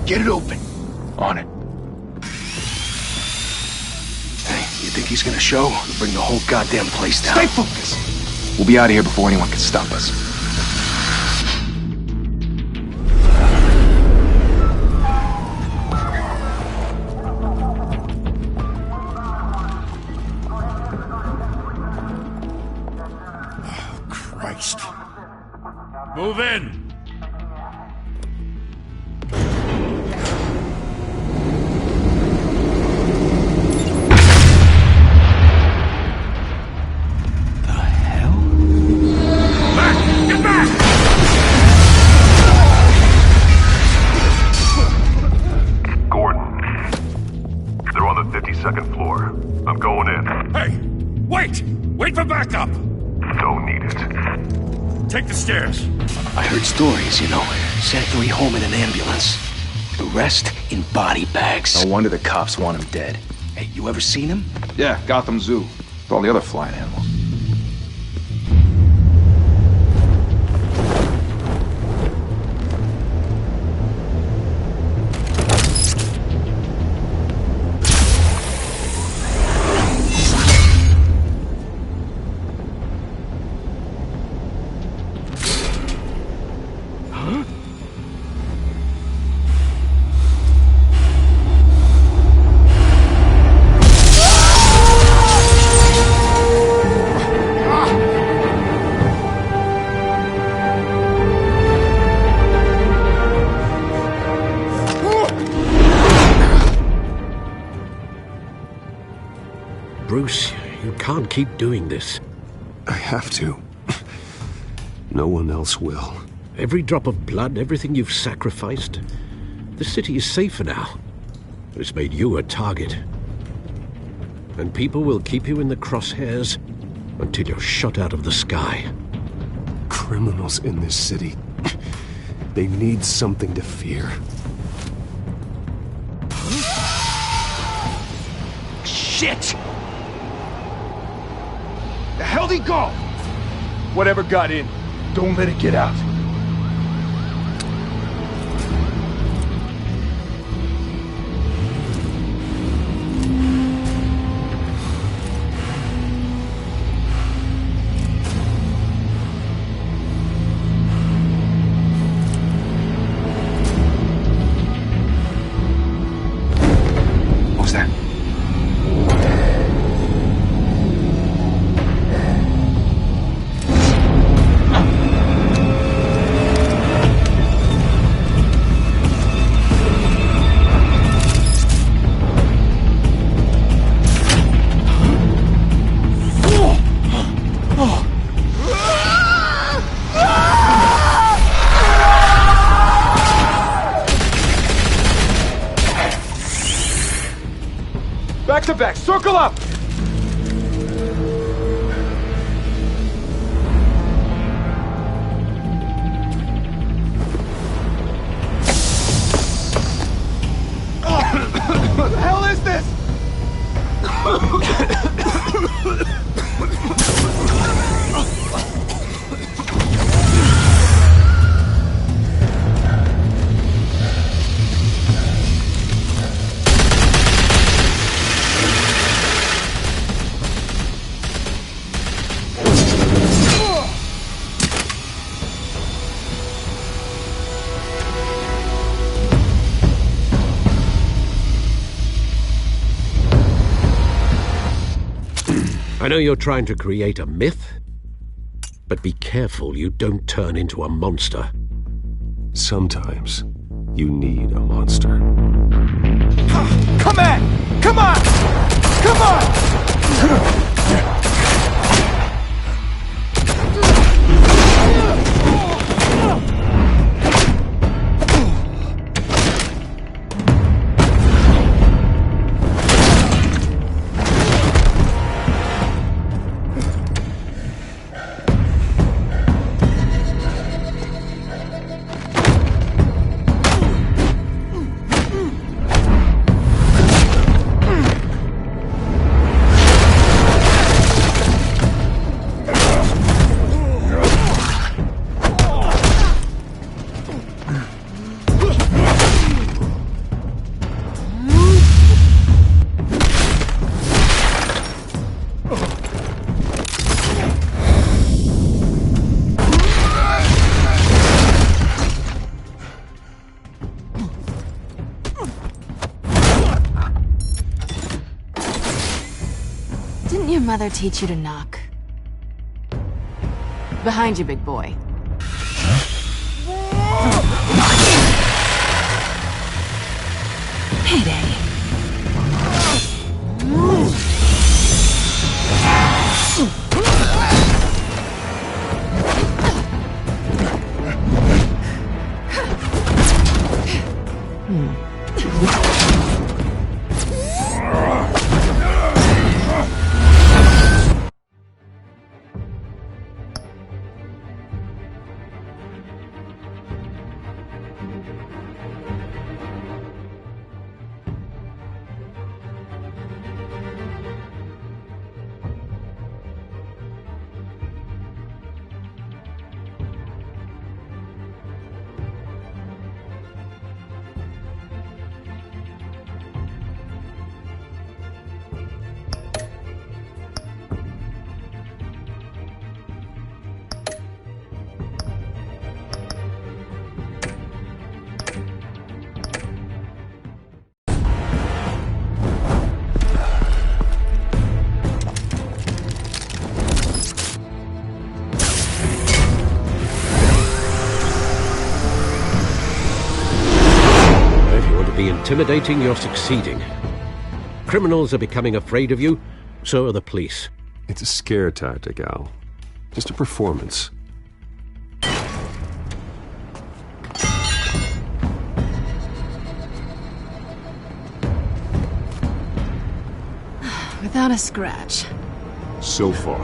Get it open. On it. Hey, you think he's gonna show? We'll bring the whole goddamn place down. Stay focused. We'll be out of here before anyone can stop us. Christ. Move in! Wait for backup! Don't need it. Take the stairs. I heard stories, you know. Sent 3 home in an ambulance. The rest in body bags. No wonder the cops want him dead. Hey, you ever seen him? Yeah, Gotham Zoo. With all the other flying animals. Bruce, you can't keep doing this. I have to. No one else will. Every drop of blood, everything you've sacrificed. The city is safer now. It's made you a target. And people will keep you in the crosshairs until you're shot out of the sky. Criminals in this city. They need something to fear. Shit! The hell'd he go? Whatever got in, don't let it get out. What was that? Back to back, circle up! What the hell is this? I know you're trying to create a myth, but be careful you don't turn into a monster. Sometimes you need a monster. Come on! Come on! Come on! grandmother teach you to knock? Behind you, big boy. Payday. Intimidating, you're succeeding. Criminals are becoming afraid of you, so are the police. It's a scare tactic, Al. Just a performance. Without a scratch. So far.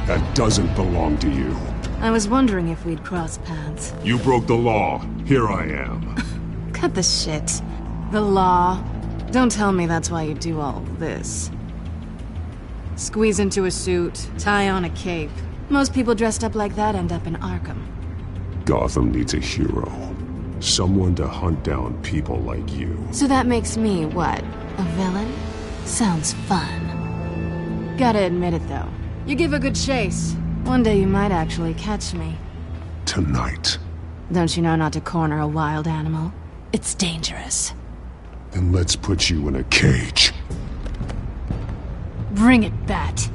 That doesn't belong to you. I was wondering if we'd cross paths. You broke the law. Here I am. Cut the shit. The law. Don't tell me that's why you do all this. Squeeze into a suit, tie on a cape. Most people dressed up like that end up in Arkham. Gotham needs a hero. Someone to hunt down people like you. So that makes me, what, a villain? Sounds fun. Gotta admit it, though. You give a good chase. One day you might actually catch me. Tonight. Don't you know not to corner a wild animal? It's dangerous. Then let's put you in a cage. Bring it, Bat.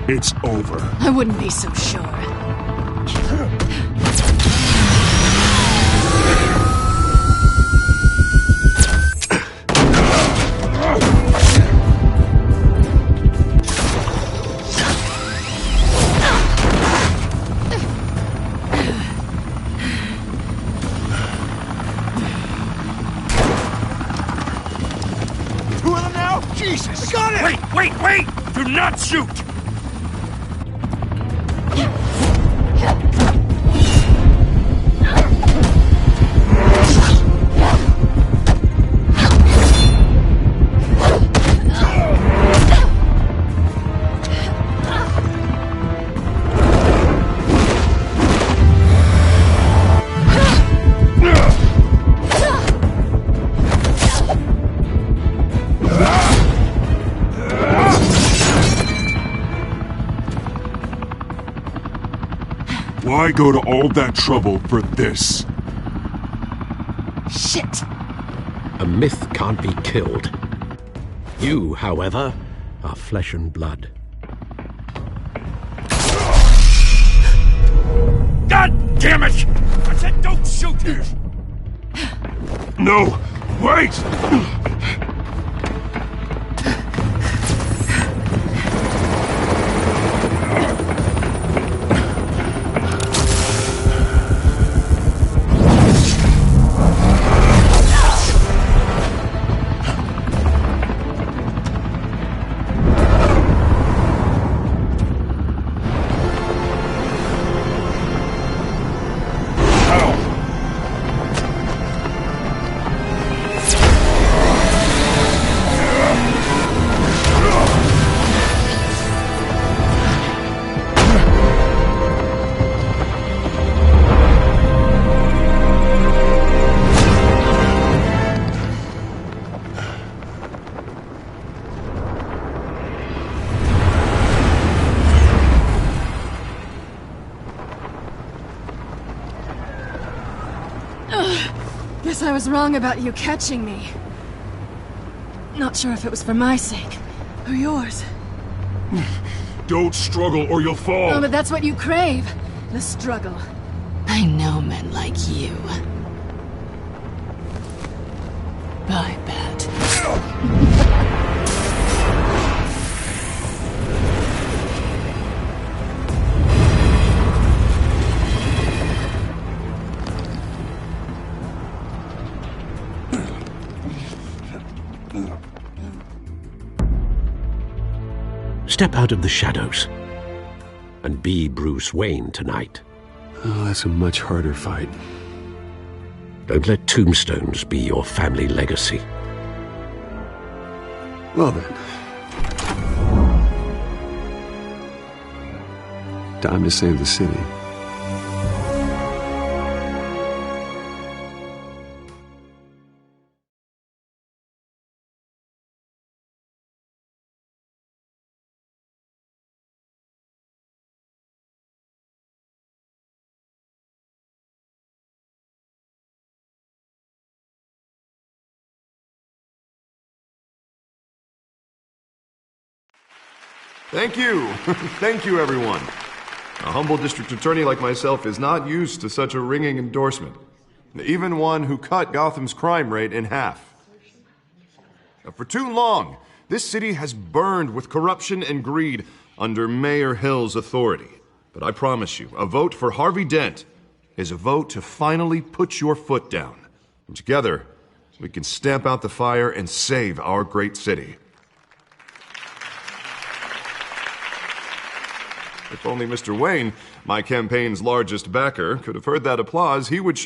It's over. I wouldn't be so sure. Two of them now? Jesus! I got it! Wait! Do not shoot! Why go to all that trouble for this? Shit! A myth can't be killed. You, however, are flesh and blood. Ah! God damn it! I said don't shoot! No! Wait! Guess I was wrong about you catching me. Not sure if it was for my sake, or yours. Don't struggle or you'll fall! Oh, but that's what you crave. The struggle. I know men like you. I bet. Step out of the shadows and be Bruce Wayne tonight. Oh, that's a much harder fight. Don't let tombstones be your family legacy. Well then. Time to save the city. Thank you. Thank you, everyone. A humble district attorney like myself is not used to such a ringing endorsement. Even one who cut Gotham's crime rate in half. For too long, this city has burned with corruption and greed under Mayor Hill's authority. But I promise you, a vote for Harvey Dent is a vote to finally put your foot down. And together, we can stamp out the fire and save our great city. If only Mr. Wayne, my campaign's largest backer, could have heard that applause, he would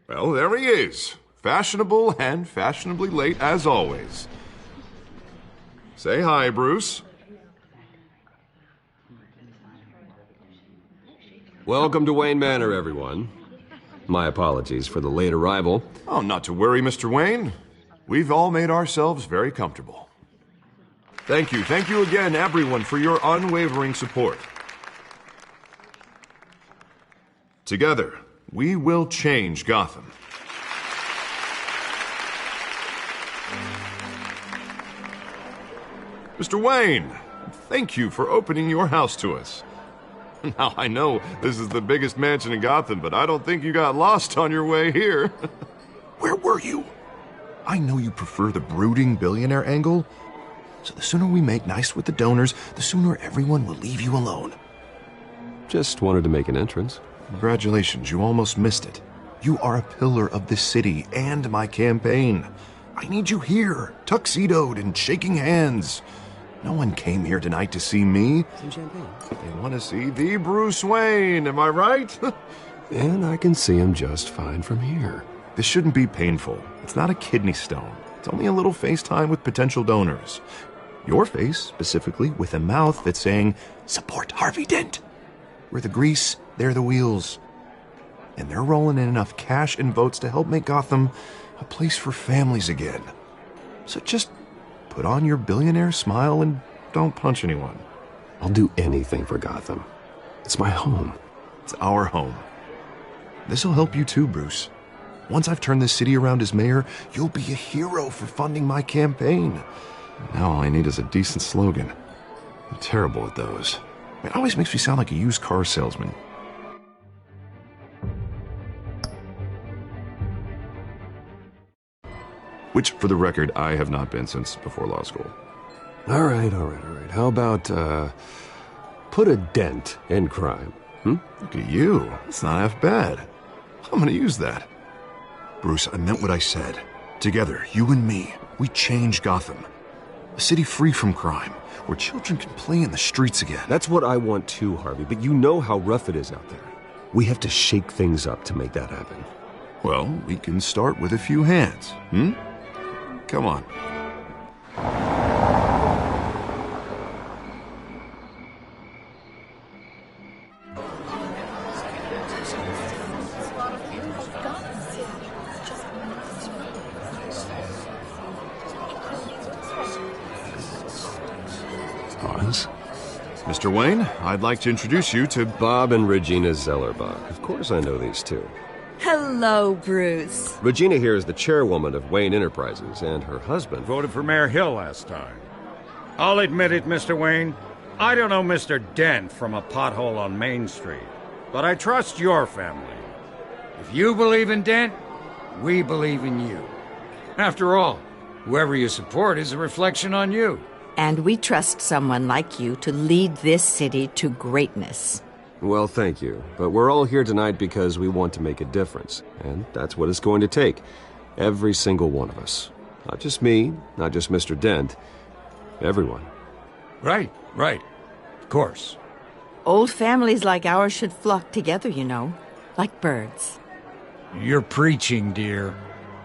well, there he is. Fashionable and fashionably late as always. Say hi, Bruce. Welcome to Wayne Manor, everyone. My apologies for the late arrival. Oh, not to worry, Mr. Wayne. We've all made ourselves very comfortable. Thank you again, everyone, for your unwavering support. Together, we will change Gotham. Mr. Wayne, thank you for opening your house to us. Now, I know this is the biggest mansion in Gotham, but I don't think you got lost on your way here. Where were you? I know you prefer the brooding billionaire angle, so the sooner we make nice with the donors, the sooner everyone will leave you alone. Just wanted to make an entrance. Congratulations, you almost missed it. You are a pillar of this city and my campaign. I need you here, tuxedoed and shaking hands. No one came here tonight to see me. Some champagne. They want to see the Bruce Wayne, am I right? And I can see him just fine from here. This shouldn't be painful. It's not a kidney stone. It's only a little FaceTime with potential donors. Your face, specifically, with a mouth that's saying, support Harvey Dent. We're the grease, they're the wheels. And they're rolling in enough cash and votes to help make Gotham a place for families again. So just put on your billionaire smile and don't punch anyone. I'll do anything for Gotham. It's my home. It's our home. This'll help you too, Bruce. Once I've turned this city around as mayor, you'll be a hero for funding my campaign. Now all I need is a decent slogan. I'm terrible at those. It always makes me sound like a used car salesman. Which, for the record, I have not been since before law school. All right. How about, put a dent in crime? Look at you. It's not half bad. I'm gonna use that. Bruce, I meant what I said. Together, you and me, we change Gotham. A city free from crime, where children can play in the streets again. That's what I want too, Harvey, but you know how rough it is out there. We have to shake things up to make that happen. Well, we can start with a few hands, Come on. Mr. Wayne, I'd like to introduce you to Bob and Regina Zellerbach. Of course I know these two. Hello, Bruce. Regina here is the chairwoman of Wayne Enterprises, and her husband Voted for Mayor Hill last time. I'll admit it, Mr. Wayne. I don't know Mr. Dent from a pothole on Main Street, but I trust your family. If you believe in Dent, we believe in you. After all, whoever you support is a reflection on you. And we trust someone like you to lead this city to greatness. Well, thank you. But we're all here tonight because we want to make a difference. And that's what it's going to take. Every single one of us. Not just me, not just Mr. Dent. Everyone. Right. Of course. Old families like ours should flock together, you know, like birds. You're preaching, dear.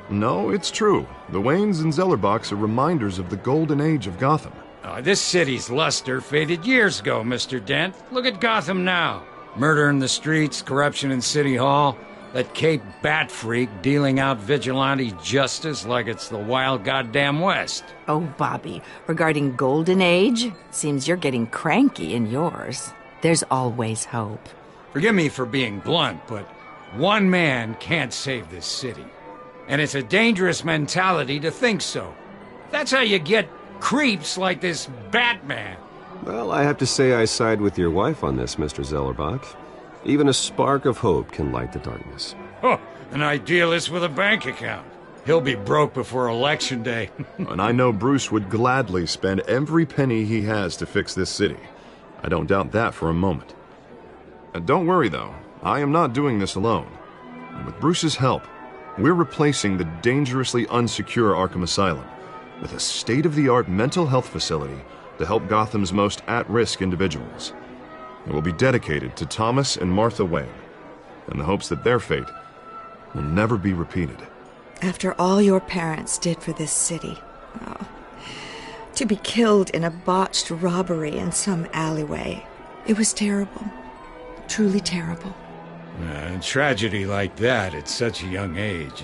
No, it's true. The Waynes and Zellerbachs are reminders of the golden age of Gotham. This city's luster faded years ago, Mr. Dent. Look at Gotham now. Murder in the streets, corruption in City Hall, that Cape Bat freak dealing out vigilante justice like it's the wild goddamn West. Oh, Bobby, regarding Golden Age, seems you're getting cranky in yours. There's always hope. Forgive me for being blunt, but one man can't save this city. And it's a dangerous mentality to think so. That's how you get creeps like this Batman. Well, I have to say I side with your wife on this, Mr. Zellerbach. Even a spark of hope can light the darkness. Oh, an idealist with a bank account. He'll be broke before Election Day. And I know Bruce would gladly spend every penny he has to fix this city. I don't doubt that for a moment. Don't worry, though. I am not doing this alone. And with Bruce's help, we're replacing the dangerously unsecure Arkham Asylum with a state-of-the-art mental health facility to help Gotham's most at-risk individuals. It will be dedicated to Thomas and Martha Wayne, in the hopes that their fate will never be repeated. After all your parents did for this city, to be killed in a botched robbery in some alleyway, it was terrible. Truly terrible. A tragedy like that at such a young age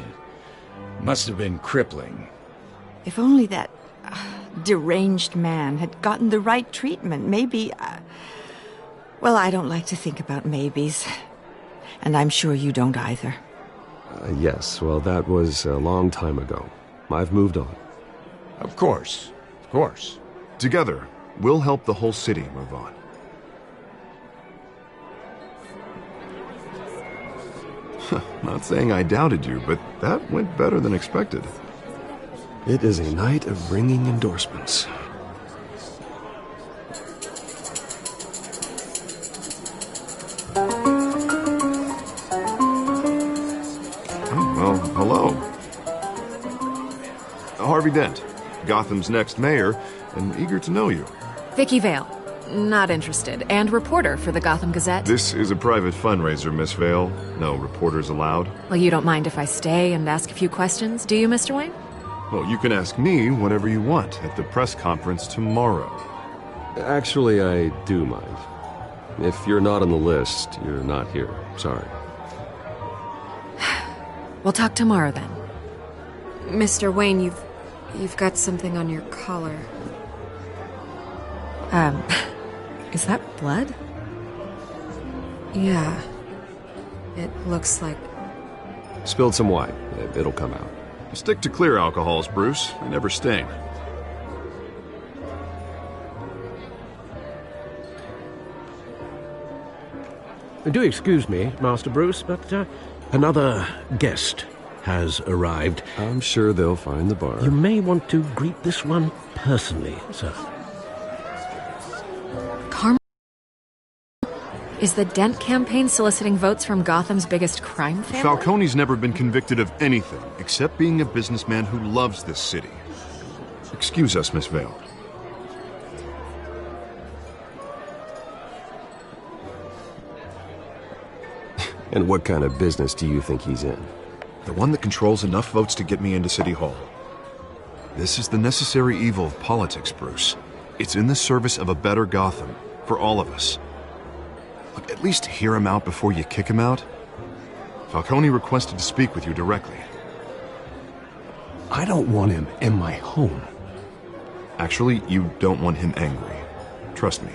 must have been crippling. If only that deranged man had gotten the right treatment, maybe... well, I don't like to think about maybes. And I'm sure you don't either. Yes, well, that was a long time ago. I've moved on. Of course. Together, we'll help the whole city move on. Not saying I doubted you, but that went better than expected. It is a night of ringing endorsements. Well, hello. Harvey Dent, Gotham's next mayor, and eager to know you. Vicky Vale. Not interested. And reporter for the Gotham Gazette. This is a private fundraiser, Miss Vale. No reporters allowed. Well, you don't mind if I stay and ask a few questions, do you, Mr. Wayne? Well, you can ask me whatever you want at the press conference tomorrow. Actually, I do mind. If you're not on the list, you're not here. Sorry. We'll talk tomorrow, then. Mr. Wayne, you've got something on your collar. Is that blood? Yeah. It looks like... Spilled some wine. It'll come out. Stick to clear alcohols, Bruce. They never stain. Do excuse me, Master Bruce, but another guest has arrived. I'm sure they'll find the bar. You may want to greet this one personally, sir. Is the Dent campaign soliciting votes from Gotham's biggest crime family? Falcone's never been convicted of anything except being a businessman who loves this city. Excuse us, Miss Vale. And what kind of business do you think he's in? The one that controls enough votes to get me into City Hall. This is the necessary evil of politics, Bruce. It's in the service of a better Gotham, for all of us. Look, at least hear him out before you kick him out. Falcone requested to speak with you directly. I don't want him in my home. Actually, you don't want him angry. Trust me.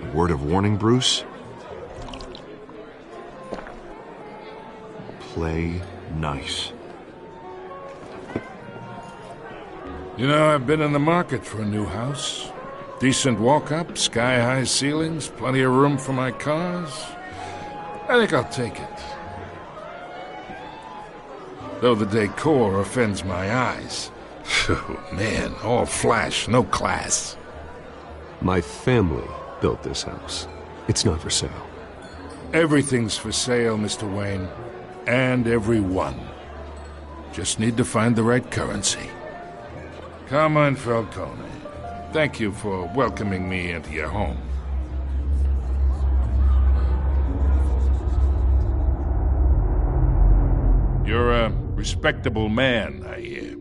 A word of warning, Bruce. Play nice. You know, I've been in the market for a new house. Decent walk-up, sky-high ceilings, plenty of room for my cars. I think I'll take it. Though the decor offends my eyes. Oh, man, all flash, no class. My family built this house. It's not for sale. Everything's for sale, Mr. Wayne. And everyone. Just need to find the right currency. Carmine Falcone. Thank you for welcoming me into your home. You're a respectable man, I hear.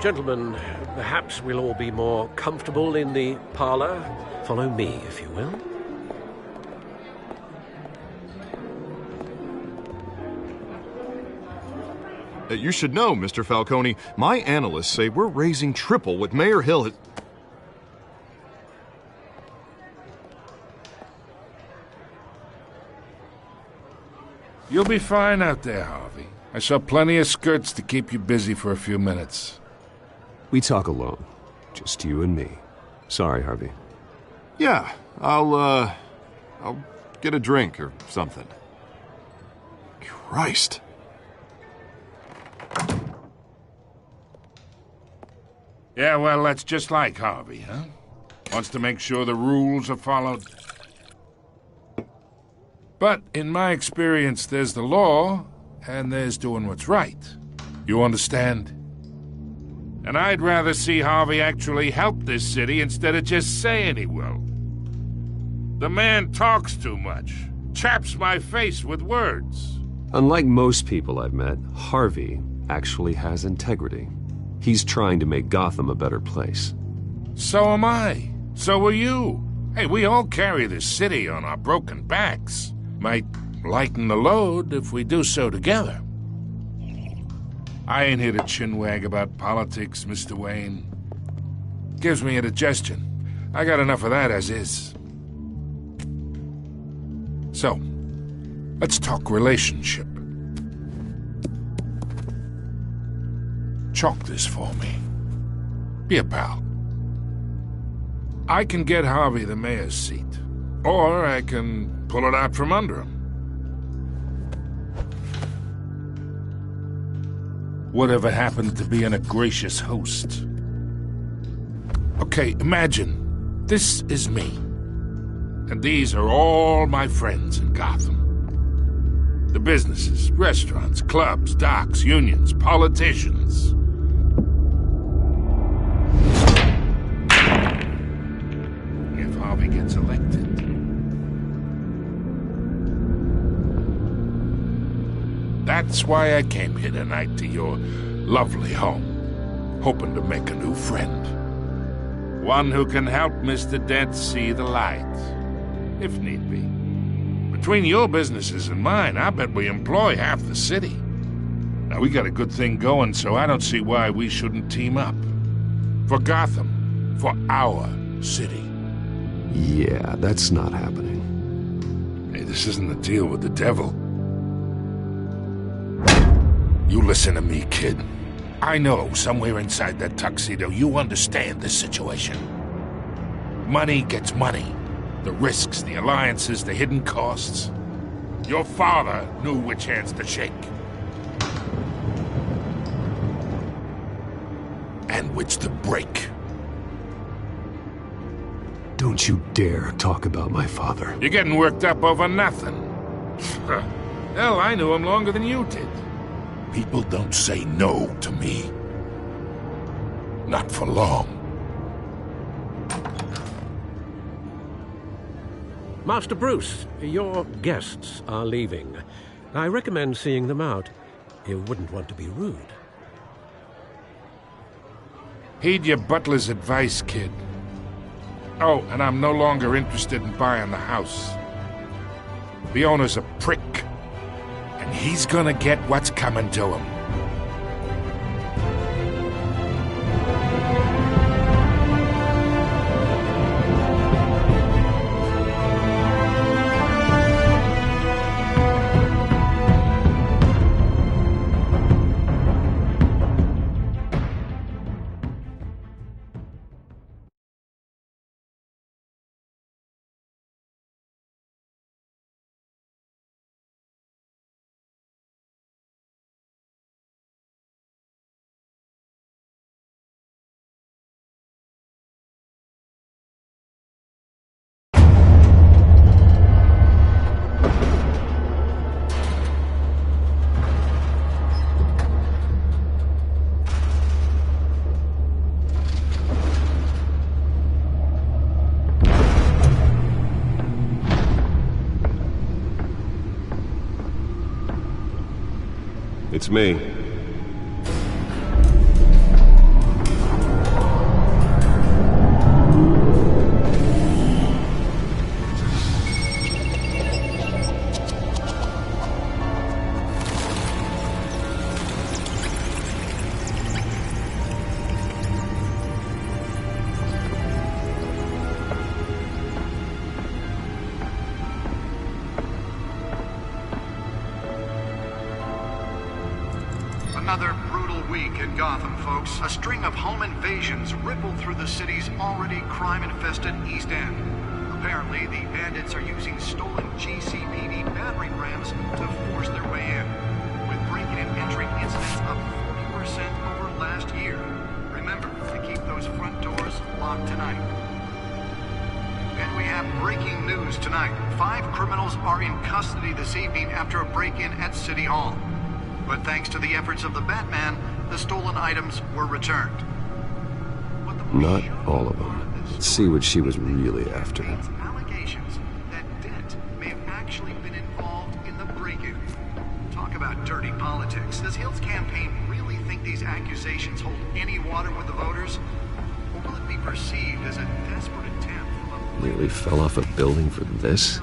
Gentlemen, perhaps we'll all be more comfortable in the parlor. Follow me, if you will. You should know, Mr. Falcone, my analysts say we're raising triple what Mayor Hill has... You'll be fine out there, Harvey. I saw plenty of skirts to keep you busy for a few minutes. We talk alone. Just you and me. Sorry, Harvey. Yeah, I'll get a drink or something. Christ. Yeah, well, that's just like Harvey, huh? Wants to make sure the rules are followed. But in my experience, there's the law, and there's doing what's right. You understand? And I'd rather see Harvey actually help this city instead of just saying he will. The man talks too much, chaps my face with words. Unlike most people I've met, Harvey actually has integrity. He's trying to make Gotham a better place. So am I. So are you. Hey, we all carry this city on our broken backs. Might lighten the load if we do so together. I ain't here to chinwag about politics, Mr. Wayne. Gives me indigestion. I got enough of that as is. So, let's talk relationship. Chalk this for me. Be a pal. I can get Harvey the mayor's seat, or I can pull it out from under him. Whatever happened to being a gracious host? Okay, imagine this is me, and these are all my friends in Gotham. The businesses, restaurants, clubs, docks, unions, politicians. If Harvey gets elected. That's why I came here tonight to your lovely home, hoping to make a new friend. One who can help Mr. Dent see the light, if need be. Between your businesses and mine, I bet we employ half the city. Now, we got a good thing going, so I don't see why we shouldn't team up. For Gotham, for our city. Yeah, that's not happening. Hey, this isn't a deal with the devil. You listen to me, kid. I know somewhere inside that tuxedo you understand this situation. Money gets money. The risks, the alliances, the hidden costs. Your father knew which hands to shake. And which to break. Don't you dare talk about my father. You're getting worked up over nothing. Hell, I knew him longer than you did. People don't say no to me. Not for long. Master Bruce, your guests are leaving. I recommend seeing them out. You wouldn't want to be rude. Heed your butler's advice, kid. Oh, and I'm no longer interested in buying the house. The owner's a prick. And he's gonna get what's coming to him. It's me. Another brutal week in Gotham, folks. A string of home invasions rippled through the city's already crime-infested East End. Apparently, the bandits are using stolen GCPD battering rams to force their way in, with breaking and entering incidents up 40% over last year. Remember to keep those front doors locked tonight. And we have breaking news tonight. 5 criminals are in custody this evening after a break-in at City Hall. But thanks to the efforts of the Batman, the stolen items were returned. Not all of them. Let's see what she was really after. Allegations that Dent may have actually been involved in the break-in. Talk about dirty politics. Does Hill's campaign really think these accusations hold any water with the voters? Or will it be perceived as a desperate attempt from a Nearly fell off a building for this?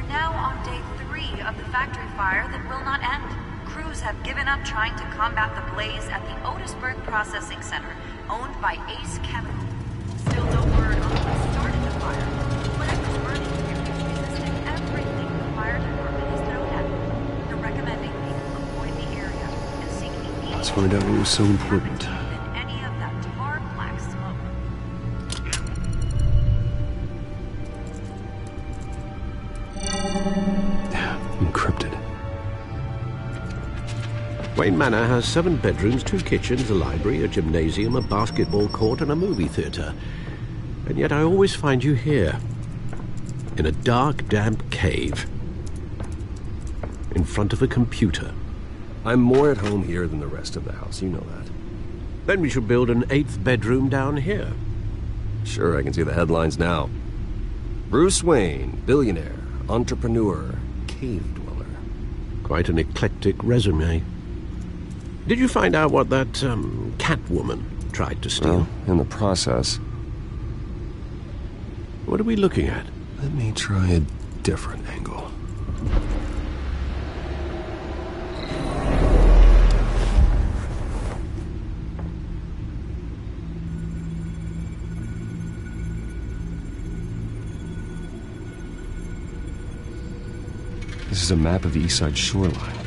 Now on day 3 of the factory fire that will not end. Crews have given up trying to combat the blaze at the Otisburg Processing Center, owned by Ace Chemical. Still no word on what started the fire. Whatever's burning here is resisting everything the fire department has thrown at it. They're recommending people avoid the area and seek immediate... Let's find out what was so important. ...than any of that tar black smoke. Encrypted. Wayne Manor has 7 bedrooms, 2 kitchens, a library, a gymnasium, a basketball court, and a movie theater. And yet I always find you here, in a dark, damp cave, in front of a computer. I'm more at home here than the rest of the house, you know that. Then we should build an 8th bedroom down here. Sure, I can see the headlines now. Bruce Wayne, billionaire, entrepreneur, cave dweller. Quite an eclectic resume. Did you find out what that, Catwoman tried to steal? Well, in the process. What are we looking at? Let me try a different angle. This is a map of the East Side shoreline.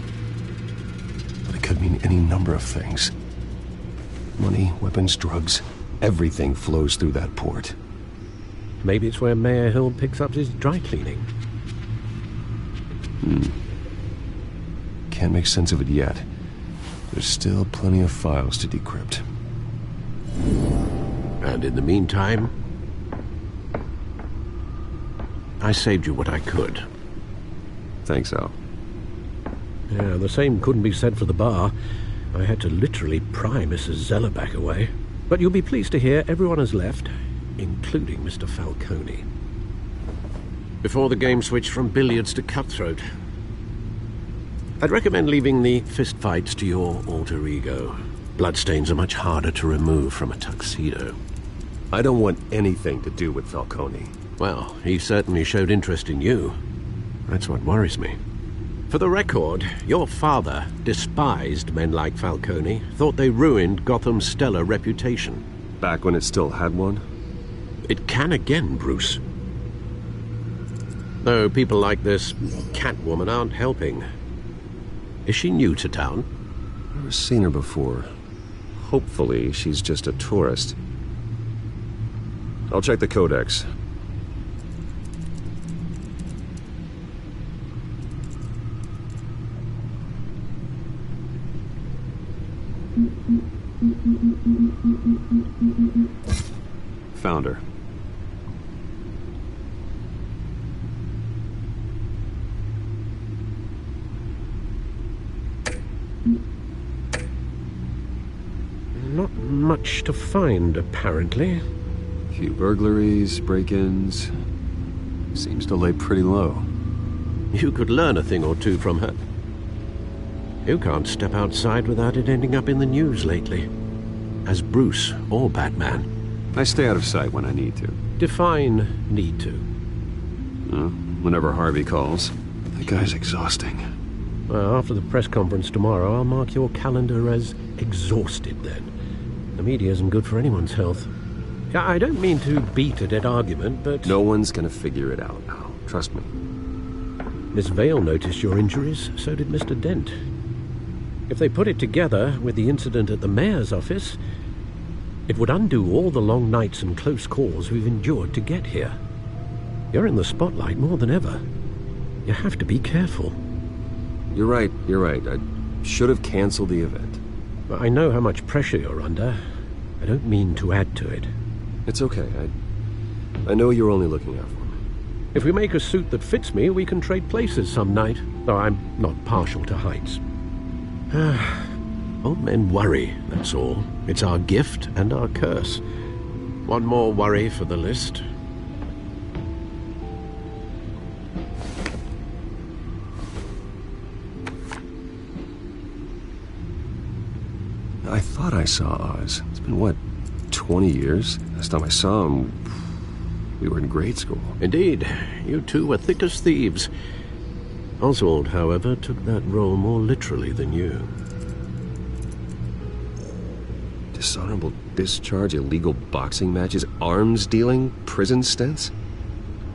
But it could mean any number of things. Money, weapons, drugs, everything flows through that port. Maybe it's where Mayor Hill picks up his dry cleaning. Can't make sense of it yet. There's still plenty of files to decrypt. And in the meantime, I saved you what I could. Thanks, Al. Yeah, the same couldn't be said for the bar. I had to literally pry Mrs. Zeller back away. But you'll be pleased to hear everyone has left, including Mr. Falcone. Before the game switched from billiards to cutthroat. I'd recommend leaving the fistfights to your alter ego. Bloodstains are much harder to remove from a tuxedo. I don't want anything to do with Falcone. Well, he certainly showed interest in you. That's what worries me. For the record, your father despised men like Falcone, thought they ruined Gotham's stellar reputation. Back when it still had one? It can again, Bruce. Though people like this Catwoman aren't helping. Is she new to town? Never seen her before. Hopefully, she's just a tourist. I'll check the codex. Found her. Not much to find, apparently. Few burglaries, break-ins. Seems to lay pretty low. You could learn a thing or two from her. You can't step outside without it ending up in the news lately. As Bruce or Batman. I stay out of sight when I need to. Define need to. Whenever Harvey calls. That guy's exhausting. Well, after the press conference tomorrow, I'll mark your calendar as exhausted then. The media isn't good for anyone's health. I don't mean to beat a dead argument, but... No one's gonna figure it out now. Trust me. Miss Vale noticed your injuries, so did Mr. Dent. If they put it together with the incident at the mayor's office, it would undo all the long nights and close calls we've endured to get here. You're in the spotlight more than ever. You have to be careful. You're right. I should have canceled the event. I know how much pressure you're under. I don't mean to add to it. It's okay. I know you're only looking out for me. If we make a suit that fits me, we can trade places some night, though I'm not partial to heights. Old men worry, that's all. It's our gift and our curse. One more worry for the list. I thought I saw Oz. It's been, what, 20 years? Last time I saw him, we were in grade school. Indeed. You two were thick as thieves. Oswald, however, took that role more literally than you. Dishonorable discharge, illegal boxing matches, arms dealing, prison stints?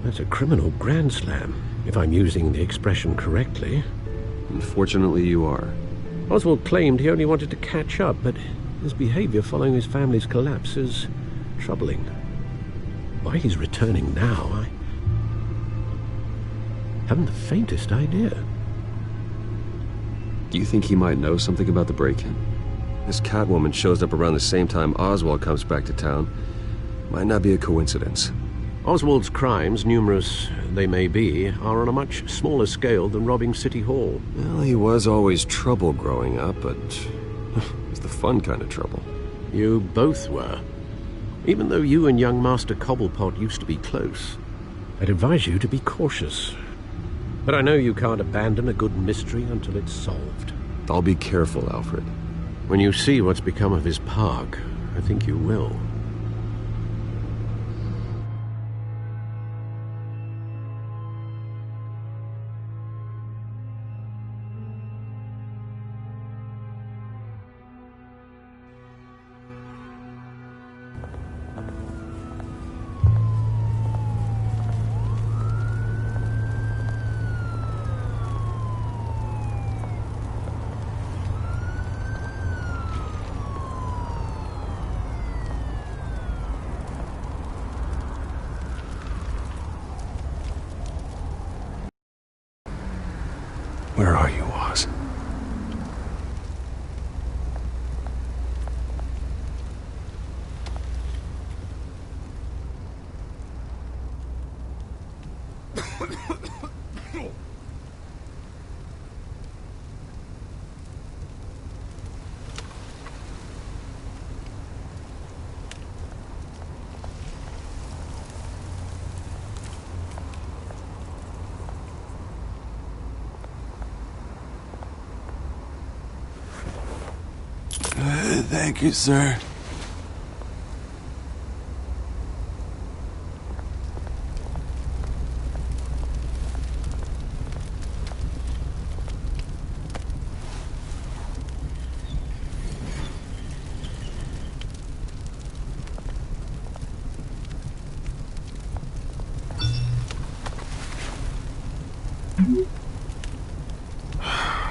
That's a criminal grand slam, if I'm using the expression correctly. Unfortunately, you are. Oswald claimed he only wanted to catch up, but his behavior following his family's collapse is troubling. Why he's returning now, I haven't the faintest idea. Do you think he might know something about the break-in? This Catwoman shows up around the same time Oswald comes back to town. Might not be a coincidence. Oswald's crimes, numerous they may be, are on a much smaller scale than robbing City Hall. Well, he was always trouble growing up, but it's the fun kind of trouble. You both were. Even though you and young Master Cobblepot used to be close, I'd advise you to be cautious. But I know you can't abandon a good mystery until it's solved. I'll be careful, Alfred. When you see what's become of his park, I think you will. Where are you, Oz? Thank you, sir.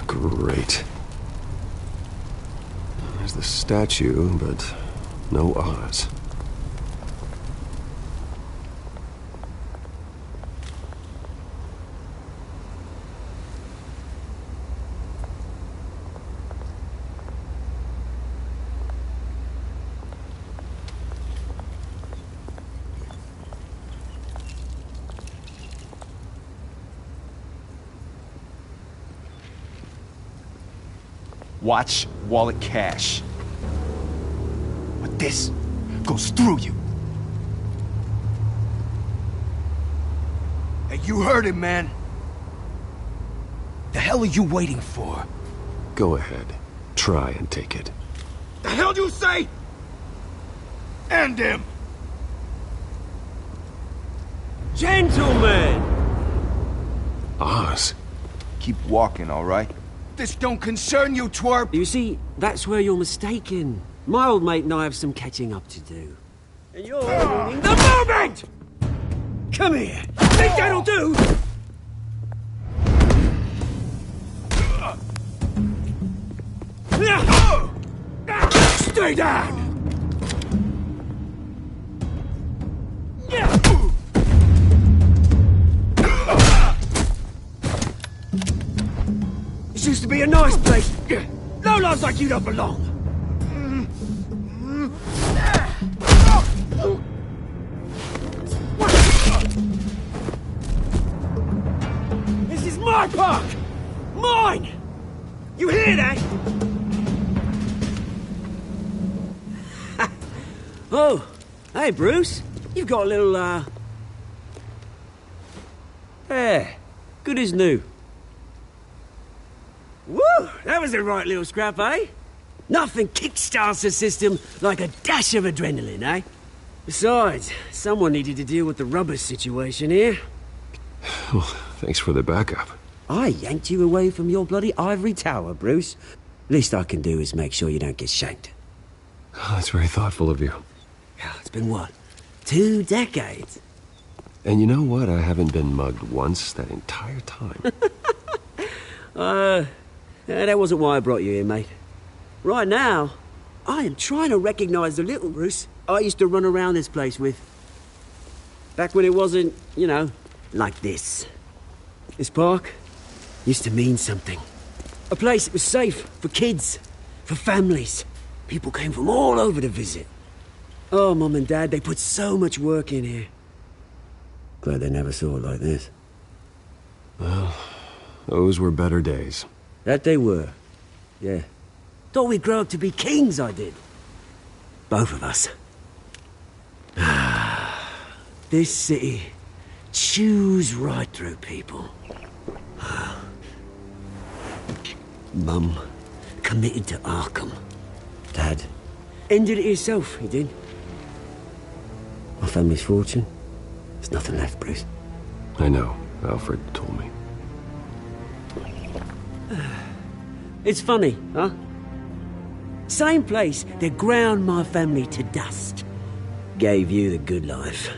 Great. There's the statue, but no Oz. Watch wallet cash. But this goes through you. Hey, you heard it, man. The hell are you waiting for? Go ahead. Try and take it. The hell do you say? End him! Gentlemen! Oz. Keep walking, all right? This don't concern you, twerp! You see, that's where you're mistaken. My old mate and I have some catching up to do. And you're ruining the moment! Come here! Think that'll do? Stay down! This used to be a nice place. Lowlifes like you don't belong. This is my park! Mine! You hear that? Oh, hey Bruce. You've got a little, Yeah, good as new. Woo! That was a right little scrap, eh? Nothing kickstarts the system like a dash of adrenaline, eh? Besides, someone needed to deal with the rubber situation here. Well, thanks for the backup. I yanked you away from your bloody ivory tower, Bruce. Least I can do is make sure you don't get shanked. Oh, that's very thoughtful of you. It's been what? 2 decades? And you know what? I haven't been mugged once that entire time. That wasn't why I brought you here, mate. Right now, I am trying to recognize the little Bruce I used to run around this place with. Back when it wasn't, you know, like this. This park used to mean something. A place that was safe for kids, for families. People came from all over to visit. Oh, Mum and Dad, they put so much work in here. Glad they never saw it like this. Well, those were better days. That they were. Yeah. Thought we'd grow up to be kings, I did. Both of us. This city chews right through people. Mum committed to Arkham. Dad ended it himself, he did. My family's fortune, there's nothing left, Bruce. I know. Alfred told me. It's funny, huh? Same place that ground my family to dust. Gave you the good life.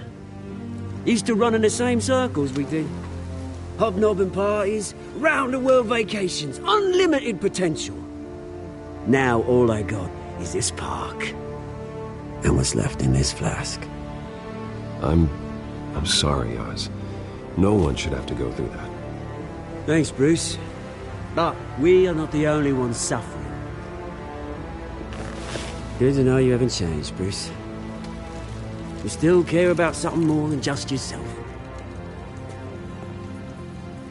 Used to run in the same circles we did. Hobnobbing parties, round-the-world vacations, unlimited potential. Now all I got is this park. And what's left in this flask. I'm sorry, Oz. No one should have to go through that. Thanks, Bruce. But we are not the only ones suffering. Good to know you haven't changed, Bruce. You still care about something more than just yourself.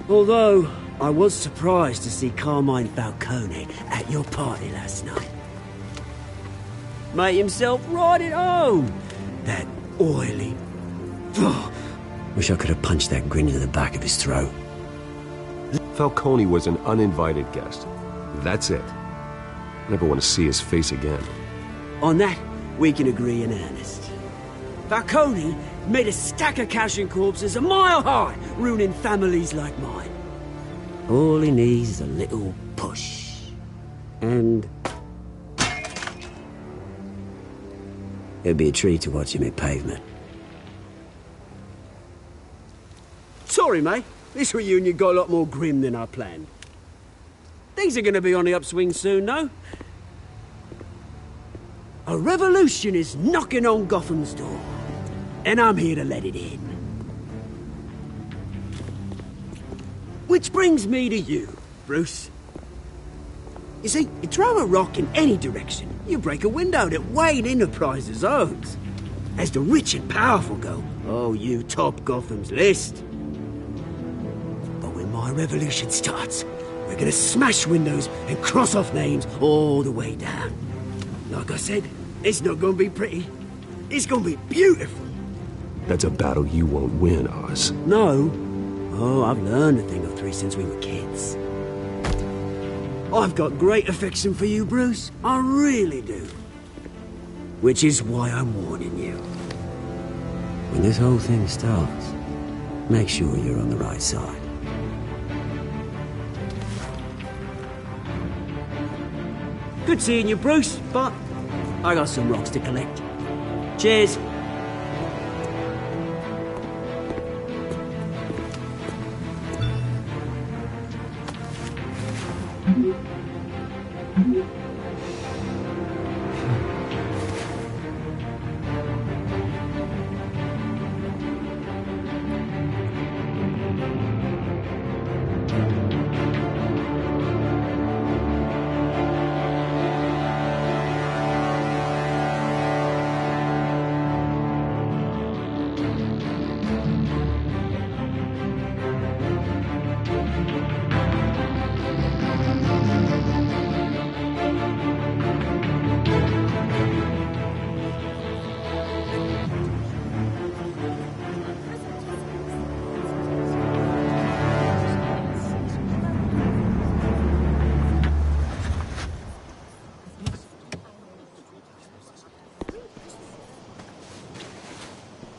Although, I was surprised to see Carmine Falcone at your party last night. Made himself right at home. That oily... Oh, wish I could have punched that grin into the back of his throat. Falcone was an uninvited guest. That's it. Never want to see his face again. On that, we can agree in earnest. Falcone made a stack of cash and corpses a mile high, ruining families like mine. All he needs is a little push. And... it'd be a treat to watch him hit pavement. Sorry, mate. This reunion got a lot more grim than I planned. Things are gonna be on the upswing soon, though. A revolution is knocking on Gotham's door. And I'm here to let it in. Which brings me to you, Bruce. You see, you throw a rock in any direction, you break a window that Wayne Enterprises owns. As the rich and powerful go, oh, you top Gotham's list. But when my revolution starts, we're gonna smash windows and cross off names all the way down. Like I said, it's not gonna be pretty. It's gonna be beautiful. That's a battle you won't win, Oz. No. Oh, I've learned a thing or three since we were kids. I've got great affection for you, Bruce. I really do. Which is why I'm warning you. When this whole thing starts, make sure you're on the right side. Good seeing you, Bruce, but I got some rocks to collect. Cheers.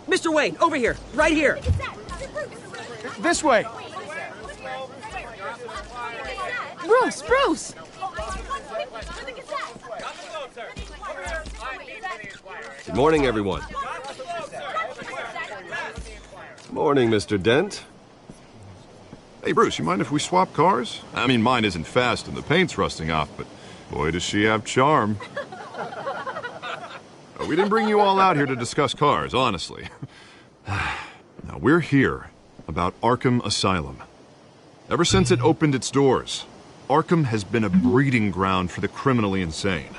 Mr. Wayne, over here, right here. This way. Bruce, Bruce! Good morning, everyone. Morning, Mr. Dent. Hey, Bruce, you mind if we swap cars? I mean, mine isn't fast and the paint's rusting off, but boy, does she have charm. We didn't bring you all out here to discuss cars, honestly. Now, we're here about Arkham Asylum. Ever since it opened its doors, Arkham has been a breeding ground for the criminally insane.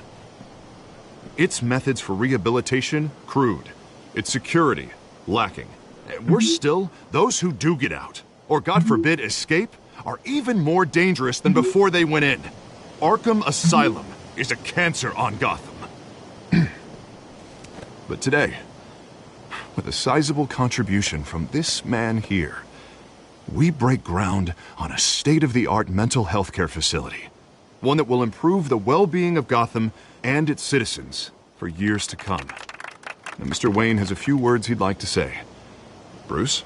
Its methods for rehabilitation, crude. Its security, lacking. Worse still, those who do get out, or God forbid escape, are even more dangerous than before they went in. Arkham Asylum is a cancer on Gotham. But today, with a sizable contribution from this man here, we break ground on a state-of-the-art mental health care facility. One that will improve the well-being of Gotham and its citizens for years to come. Now, Mr. Wayne has a few words he'd like to say. Bruce?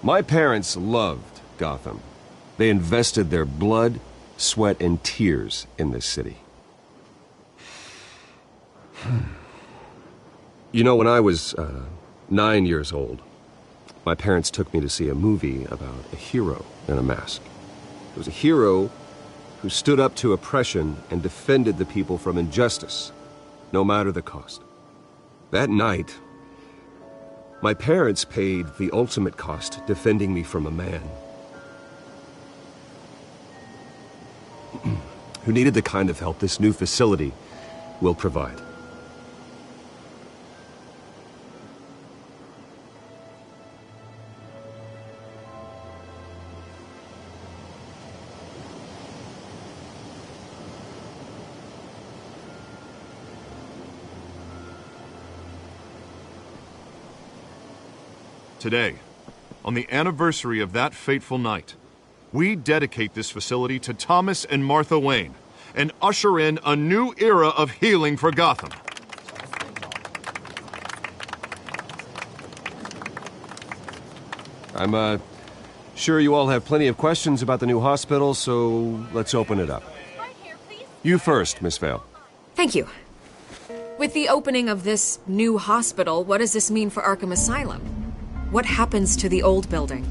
My parents loved Gotham. They invested their blood, sweat, and tears in this city. You know, when I was 9 years old, my parents took me to see a movie about a hero in a mask. It was a hero who stood up to oppression and defended the people from injustice, no matter the cost. That night, my parents paid the ultimate cost defending me from a man who needed the kind of help this new facility will provide. Today, on the anniversary of that fateful night, we dedicate this facility to Thomas and Martha Wayne and usher in a new era of healing for Gotham. I'm sure you all have plenty of questions about the new hospital, so let's open it up. You first, Miss Vale. Thank you. With the opening of this new hospital, what does this mean for Arkham Asylum? What happens to the old building?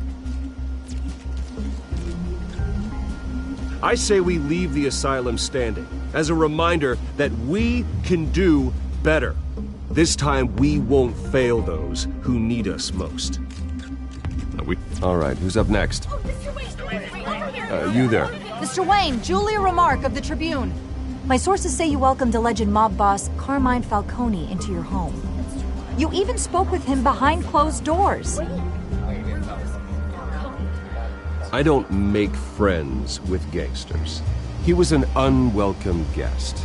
I say we leave the asylum standing as a reminder that we can do better. This time we won't fail those who need us most. All right, who's up next? You there. Mr. Wayne, Julia Remark of the Tribune. My sources say you welcomed alleged mob boss Carmine Falcone into your home. You even spoke with him behind closed doors. I don't make friends with gangsters. He was an unwelcome guest.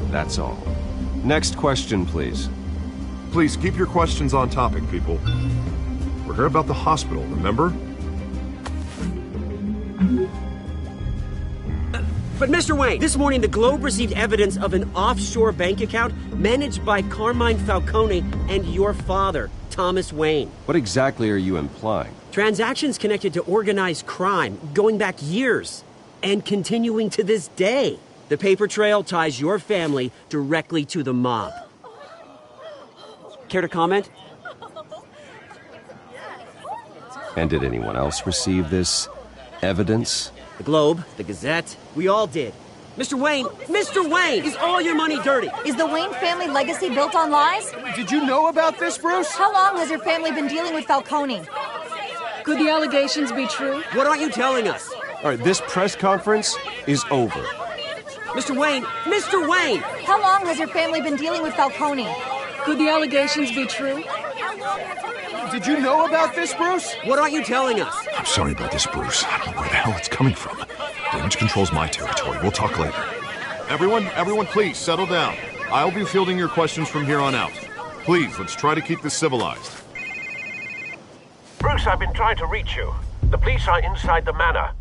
That's all. Next question, please. Please keep your questions on topic, people. We're here about the hospital, remember? But Mr. Wayne, this morning the Globe received evidence of an offshore bank account managed by Carmine Falcone and your father, Thomas Wayne. What exactly are you implying? Transactions connected to organized crime, going back years, and continuing to this day. The paper trail ties your family directly to the mob. Care to comment? And did anyone else receive this evidence? The Globe, the Gazette, we all did. Mr. Wayne, is all your money dirty? Is the Wayne family legacy built on lies? Did you know about this, Bruce? How long has your family been dealing with Falcone? Could the allegations be true? What aren't you telling us? All right, this press conference is over. Mr. Wayne! How long has your family been dealing with Falcone? Could the allegations be true? Did you know about this, Bruce? What aren't you telling us? I'm sorry about this, Bruce. I don't know where the hell it's coming from. Damage control's my territory. We'll talk later. Everyone, please, settle down. I'll be fielding your questions from here on out. Please, let's try to keep this civilized. Bruce, I've been trying to reach you. The police are inside the manor.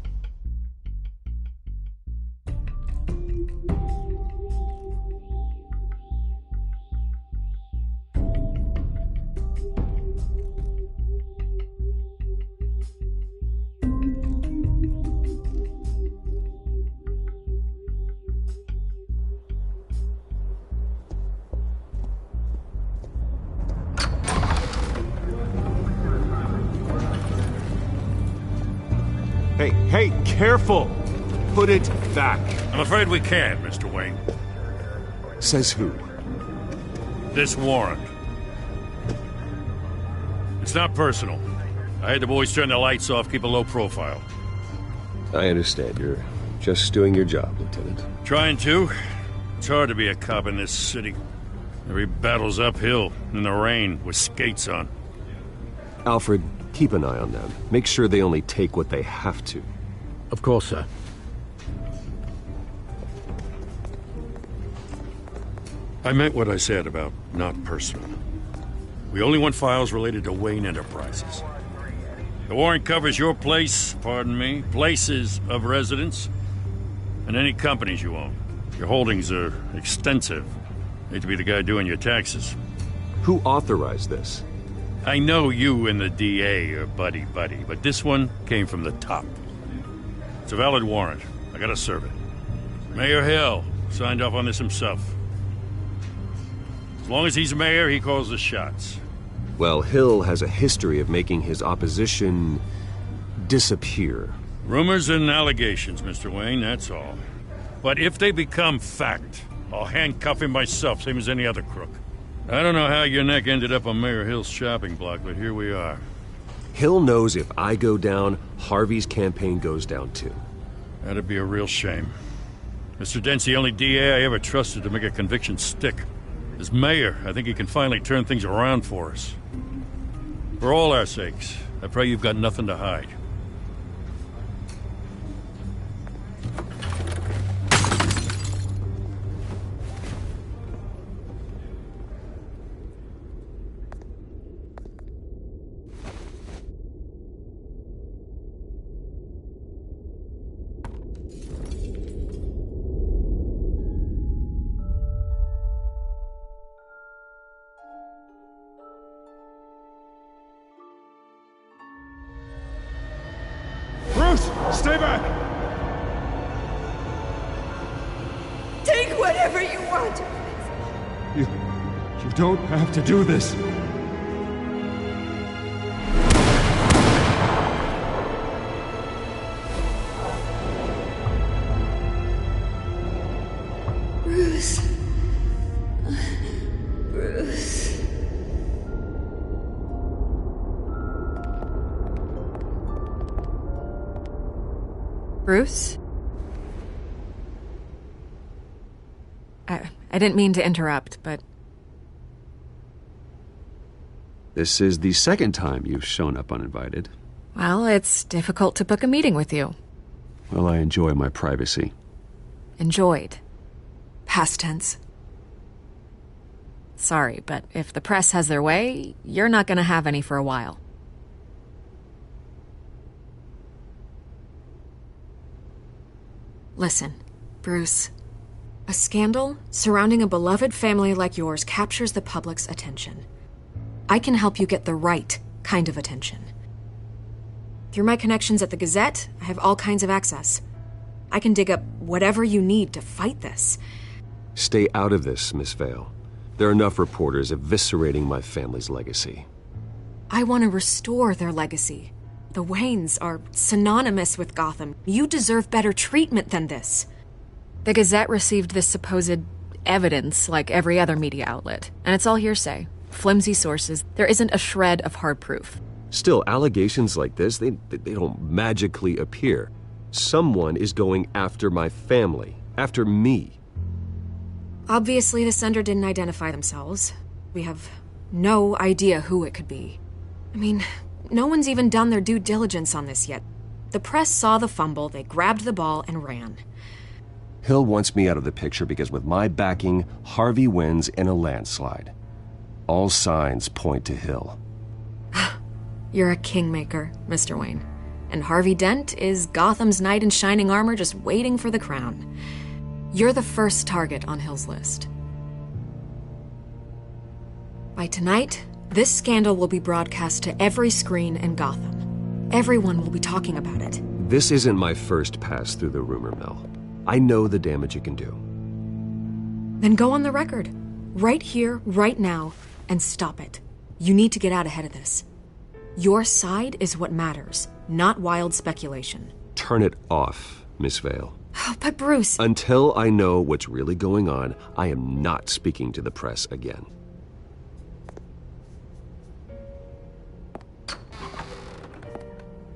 Hey, careful! Put it back. I'm afraid we can't, Mr. Wayne. Says who? This warrant. It's not personal. I had the boys turn the lights off, keep a low profile. I understand. You're just doing your job, Lieutenant. Trying to. It's hard to be a cop in this city. Every battle's uphill, in the rain, with skates on. Alfred, keep an eye on them. Make sure they only take what they have to. Of course, sir. I meant what I said about not personal. We only want files related to Wayne Enterprises. The warrant covers your place, pardon me, places of residence, and any companies you own. Your holdings are extensive. Hate to be the guy doing your taxes. Who authorized this? I know you and the DA are buddy-buddy, but this one came from the top. It's a valid warrant. I gotta serve it. Mayor Hill signed off on this himself. As long as he's mayor, he calls the shots. Well, Hill has a history of making his opposition disappear. Rumors and allegations, Mr. Wayne, that's all. But if they become fact, I'll handcuff him myself, same as any other crook. I don't know how your neck ended up on Mayor Hill's shopping block, but here we are. Hill knows if I go down, Harvey's campaign goes down too. That'd be a real shame. Mr. Dent's the only DA I ever trusted to make a conviction stick. As mayor, I think he can finally turn things around for us. For all our sakes, I pray you've got nothing to hide. Stay back! Take whatever you want. You don't have to do this. Bruce. Bruce. Bruce? I didn't mean to interrupt, but... This is the second time you've shown up uninvited. Well, it's difficult to book a meeting with you. Well, I enjoy my privacy. Enjoyed. Past tense. Sorry, but if the press has their way, you're not gonna have any for a while. Listen, Bruce. A scandal surrounding a beloved family like yours captures the public's attention. I can help you get the right kind of attention. Through my connections at the Gazette, I have all kinds of access. I can dig up whatever you need to fight this. Stay out of this, Miss Vale. There are enough reporters eviscerating my family's legacy. I want to restore their legacy. The Waynes are synonymous with Gotham. You deserve better treatment than this. The Gazette received this supposed evidence like every other media outlet, and it's all hearsay. Flimsy sources. There isn't a shred of hard proof. Still, allegations like this, they don't magically appear. Someone is going after my family, after me. Obviously, the sender didn't identify themselves. We have no idea who it could be. I mean, no one's even done their due diligence on this yet. The press saw the fumble, they grabbed the ball and ran. Hill wants me out of the picture because with my backing, Harvey wins in a landslide. All signs point to Hill. You're a kingmaker, Mr. Wayne. And Harvey Dent is Gotham's knight in shining armor just waiting for the crown. You're the first target on Hill's list. By tonight, this scandal will be broadcast to every screen in Gotham. Everyone will be talking about it. This isn't my first pass through the rumor mill. I know the damage it can do. Then go on the record. Right here, right now, and stop it. You need to get out ahead of this. Your side is what matters, not wild speculation. Turn it off, Miss Vale. Oh, but Bruce... Until I know what's really going on, I am not speaking to the press again.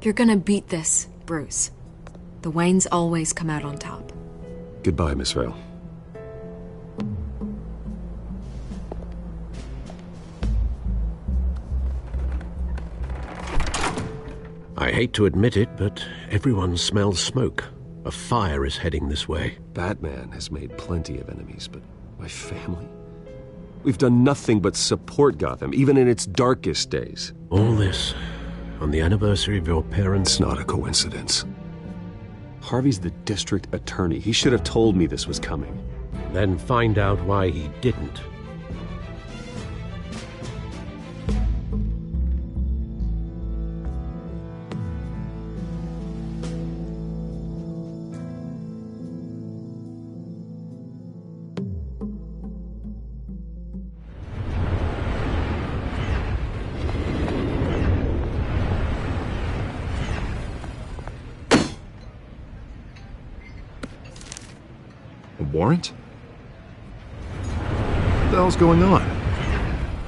You're gonna beat this, Bruce. The Waynes always come out on top. Goodbye, Miss Vale. I hate to admit it, but everyone smells smoke. A fire is heading this way. Batman has made plenty of enemies, but my family? We've done nothing but support Gotham, even in its darkest days. All this on the anniversary of your parents'... It's not a coincidence. Harvey's the district attorney. He should have told me this was coming. Then find out why he didn't. Warrant? What the hell's going on?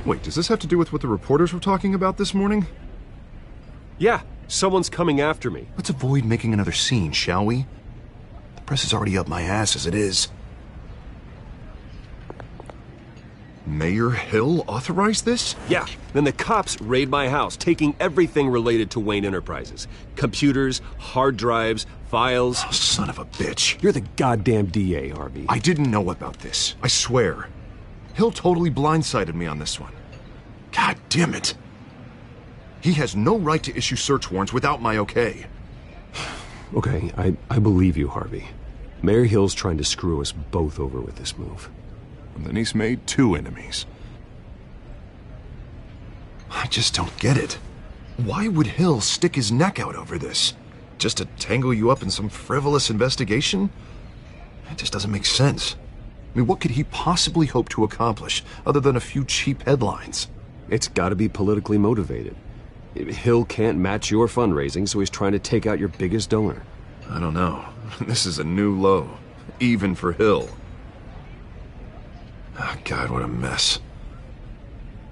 Wait, does this have to do with what the reporters were talking about this morning? Yeah, someone's coming after me. Let's avoid making another scene, shall we? The Press is already up my ass as it is. Mayor Hill authorized this? Yeah, then the cops raid my house, taking everything related to Wayne Enterprises. Computers, hard drives, files. Oh, son of a bitch. You're the goddamn DA, Harvey. I didn't know about this. I swear. Hill totally blindsided me on this one. God damn it. He has no right to issue search warrants without my okay. Okay, I believe you, Harvey. Mayor Hill's trying to screw us both over with this move. And then he's made 2 enemies. I just don't get it. Why would Hill stick his neck out over this? Just to tangle you up in some frivolous investigation? It just doesn't make sense. I mean, what could he possibly hope to accomplish other than a few cheap headlines? It's gotta be politically motivated. Hill can't match your fundraising, so he's trying to take out your biggest donor. I don't know. This is a new low. Even for Hill. Oh, God, what a mess.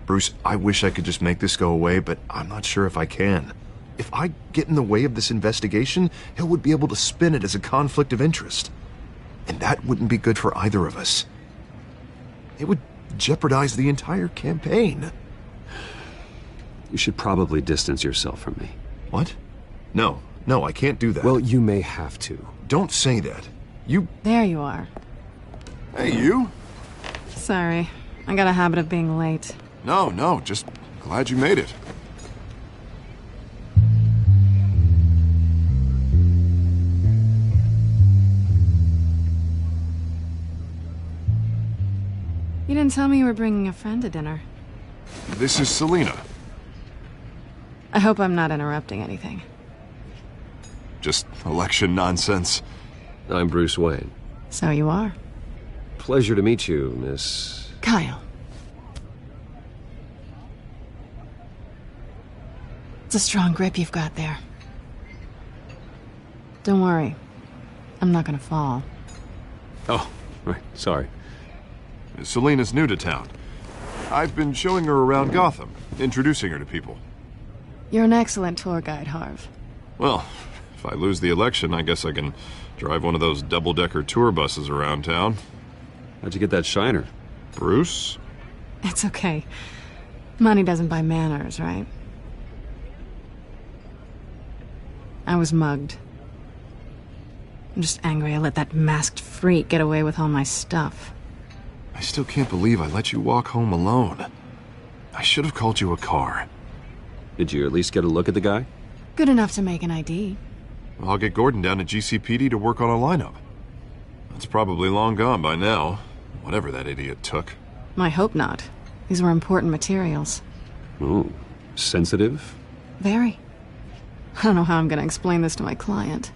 Bruce, I wish I could just make this go away, but I'm not sure if I can. If I get in the way of this investigation, Hill would be able to spin it as a conflict of interest. And that wouldn't be good for either of us. It would jeopardize the entire campaign. You should probably distance yourself from me. What? No, I can't do that. Well, you may have to. Don't say that. There you are. Hey, you? Sorry. I got a habit of being late. No, just glad you made it. You didn't tell me you were bringing a friend to dinner. This is Selina. I hope I'm not interrupting anything. Just election nonsense. I'm Bruce Wayne. So you are. Pleasure to meet you, Miss... Kyle. It's a strong grip you've got there. Don't worry. I'm not gonna fall. Oh, right. Sorry. Selina's new to town. I've been showing her around Gotham, introducing her to people. You're an excellent tour guide, Harv. Well, if I lose the election, I guess I can drive one of those double-decker tour buses around town. How'd you get that shiner? Bruce? It's okay. Money doesn't buy manners, right? I was mugged. I'm just angry I let that masked freak get away with all my stuff. I still can't believe I let you walk home alone. I should have called you a car. Did you at least get a look at the guy? Good enough to make an ID. Well, I'll get Gordon down to GCPD to work on a lineup. It's probably long gone by now, whatever that idiot took. I hope not. These were important materials. Ooh, sensitive? Very. I don't know how I'm gonna explain this to my client.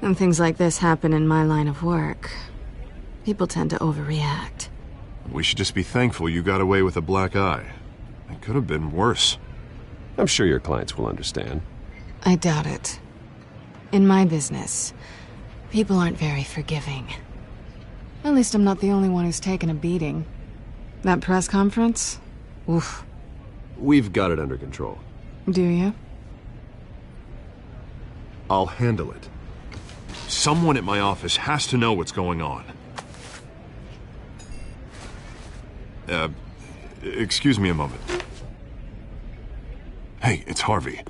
When things like this happen in my line of work, people tend to overreact. We should just be thankful you got away with a black eye. It could have been worse. I'm sure your clients will understand. I doubt it. In my business, people aren't very forgiving. At least I'm not the only one who's taken a beating. That press conference? Oof. We've got it under control. Do you? I'll handle it. Someone at my office has to know what's going on. Excuse me a moment. Hey, it's Harvey.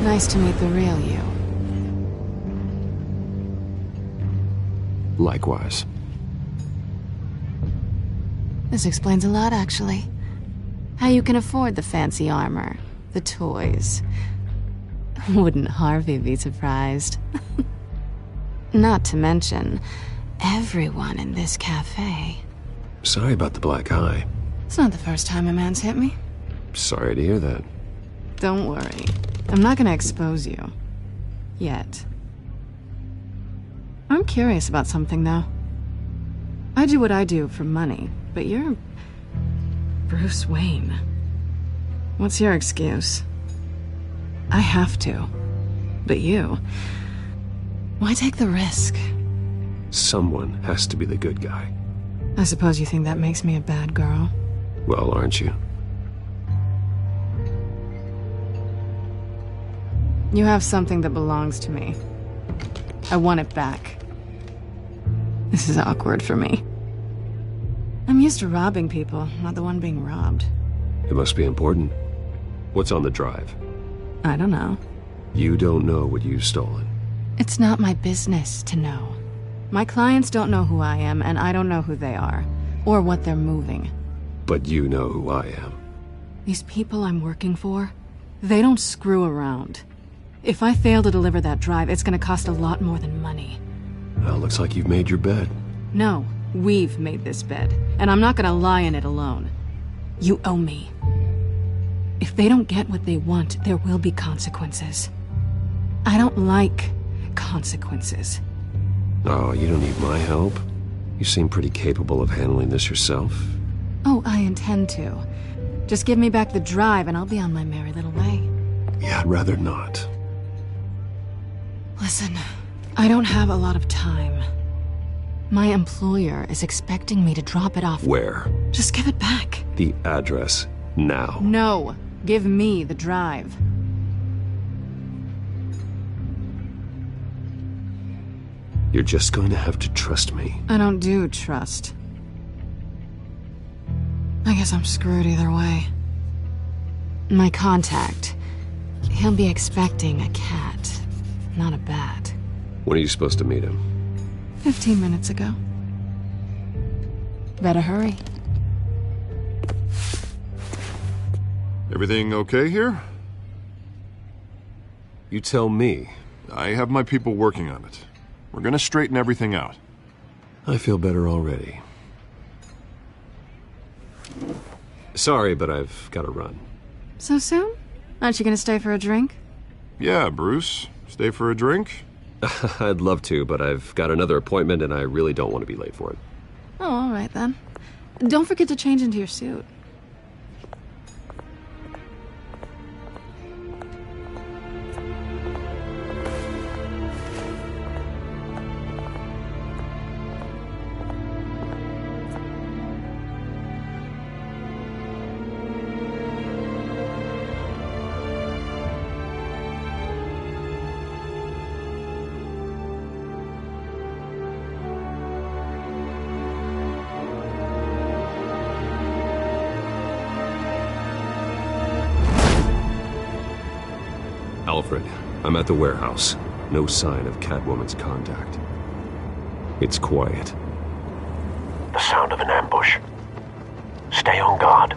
Nice to meet the real you. Likewise. This explains a lot, actually. How you can afford the fancy armor, the toys. Wouldn't Harvey be surprised? Not to mention, everyone in this cafe. Sorry about the black eye. It's not the first time a man's hit me. Sorry to hear that. Don't worry. I'm not gonna expose you. Yet. I'm curious about something, though. I do what I do for money, but you're... Bruce Wayne. What's your excuse? I have to. But you... why take the risk? Someone has to be the good guy. I suppose you think that makes me a bad girl? Well, aren't you? You have something that belongs to me. I want it back. This is awkward for me. I'm used to robbing people, not the one being robbed. It must be important. What's on the drive? I don't know. You don't know what you've stolen. It's not my business to know. My clients don't know who I am, and I don't know who they are, or what they're moving. But you know who I am. These people I'm working for, they don't screw around. If I fail to deliver that drive, it's gonna cost a lot more than money. Well, looks like you've made your bed. No, we've made this bed, and I'm not gonna lie in it alone. You owe me. If they don't get what they want, there will be consequences. I don't like consequences. Oh, you don't need my help. You seem pretty capable of handling this yourself. Oh, I intend to. Just give me back the drive and I'll be on my merry little way. Yeah, I'd rather not. Listen, I don't have a lot of time. My employer is expecting me to drop it off. Where? Just give it back. The address, now. No, give me the drive. You're just going to have to trust me. I don't do trust. I guess I'm screwed either way. My contact, he'll be expecting a cat, not a bat. When are you supposed to meet him? 15 minutes ago. Better hurry. Everything okay here? You tell me. I have my people working on it. We're gonna straighten everything out. I feel better already. Sorry, but I've got to run. So soon? Aren't you gonna stay for a drink? Yeah, Bruce. Stay for a drink? I'd love to, but I've got another appointment and I really don't want to be late for it. Oh, all right then. Don't forget to change into your suit. Alfred, I'm at the warehouse. No sign of Catwoman's contact. It's quiet. The sound of an ambush. Stay on guard.